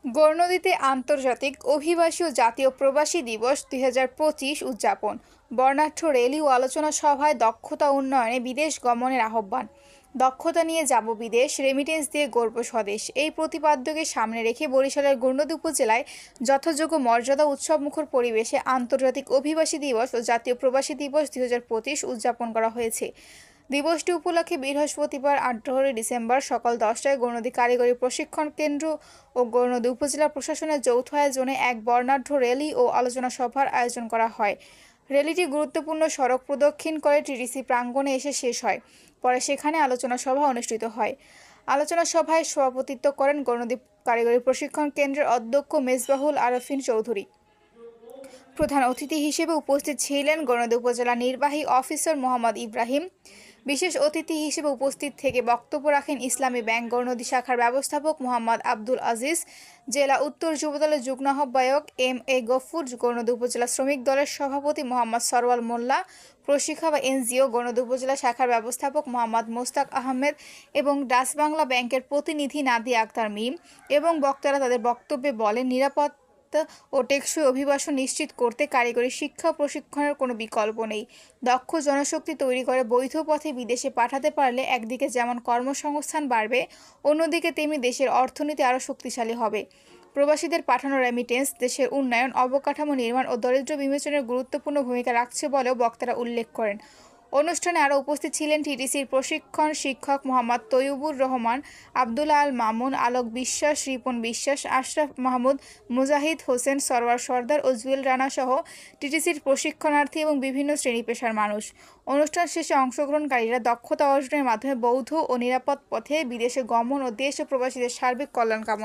গৌরনদীতে আন্তর্জাতিক অভিবাসী ও জাতীয় প্রবাসী দিবস ২০২৫ উদযাপন। বর্ণাঢ্য র্যালি ও আলোচনা সভায় দক্ষতা উন্নয়নে বিদেশ গমনের আহ্বান। দক্ষতা নিয়ে যাব বিদেশ, রেমিটেন্স দিয়ে গড়ব স্বদেশ, এই প্রতিপাদ্যকে সামনে রেখে বরিশালের গৌরনদী উপজেলায় যথাযোগ্য মর্যাদা উৎসবমুখর পরিবেশে আন্তর্জাতিক অভিবাসী দিবস ও জাতীয় প্রবাসী দিবস ২০২৫ উদযাপন করা হয়েছে। দিবসটি উপলক্ষে বৃহস্পতিবার ১৮ ডিসেম্বর সকাল ১০টায় গৌরনদী কারিগরি প্রশিক্ষণ কেন্দ্র ও গৌরনদী উপজেলা প্রশাসনের যৌথ আয়োজনে এক বর্ণাঢ্য র্যালি ও আলোচনা সভার আয়োজন করা হয়। র্যালিটি গুরুত্বপূর্ণ সড়ক প্রদক্ষিণ করে টিটিসি প্রাঙ্গণে এসে শেষ হয়। পরে সেখানে আলোচনা সভা অনুষ্ঠিত হয়। আলোচনা সভায় সভাপতিত্ব করেন গৌরনদী কারিগরি প্রশিক্ষণ কেন্দ্রের অধ্যক্ষ মেজবাহুল আরফিন চৌধুরী। প্রধান অতিথি হিসেবে উপস্থিত ছিলেন গৌরনদী উপজেলা নির্বাহী অফিসার মোহাম্মদ ইব্রাহিম। বিশেষ অতিথি হিসেবে উপস্থিত থেকে বক্তব্য রাখেন ইসলামী ব্যাংক গৌরনদী শাখার ব্যবস্থাপক মোহাম্মদ আব্দুল আজিজ, জেলা উত্তর যুবদলের যুগ্ম আহ্বায়ক এম.এ. গফুর, গৌরনদী উপজেলা শ্রমিক দলের সভাপতি মোহাম্মদ সরওয়ার মোল্লা, প্রশিক্ষা বা এনজিও গৌরনদী উপজেলা শাখার ব্যবস্থাপক মোহাম্মদ মোস্তাক আহমেদ এবং ডাচ বাংলা ব্যাংকের প্রতিনিধি নাদিয়া আক্তার মিম। এবং বক্তারা তাদের বক্তব্যে বলেন, নিরাপদ ও টেকসই অভিবাসন নিশ্চিত করতে কারিগরি শিক্ষা ও প্রশিক্ষণের কোনো বিকল্প নেই। দক্ষ জনশক্তি তৈরি করে বৈধ পথে বিদেশে পাঠাতে পারলে একদিকে যেমন কর্মসংস্থান বাড়বে, অন্যদিকে তেমনি দেশের অর্থনীতি আরও শক্তিশালী হবে। প্রবাসীদের পাঠানো রেমিটেন্স দেশের উন্নয়ন, অবকাঠামো নির্মাণ ও দারিদ্র্য বিমোচনের গুরুত্বপূর্ণ ভূমিকা রাখছে বলেও বক্তারা উল্লেখ করেন। অনুষ্ঠানে আরও উপস্থিত ছিলেন টিটিসির প্রশিক্ষণ শিক্ষক মোহাম্মদ তৈয়বুর রহমান, আবদুল্লাহ আল মামুন, আলোক বিশ্বাস, রিপন বিশ্বাস, আশরাফ মাহমুদ, মুজাহিদ হোসেন, সরওয়ার সর্দার ও জুয়েল রানা সহ টিটিসির প্রশিক্ষণার্থী এবং বিভিন্ন শ্রেণী পেশার মানুষ। অনুষ্ঠান শেষে অংশগ্রহণকারীরা দক্ষতা অর্জনের মাধ্যমে বৈধ ও নিরাপদ পথে বিদেশে গমন ও দেশ ও প্রবাসীদের সার্বিক কল্যাণ কামনা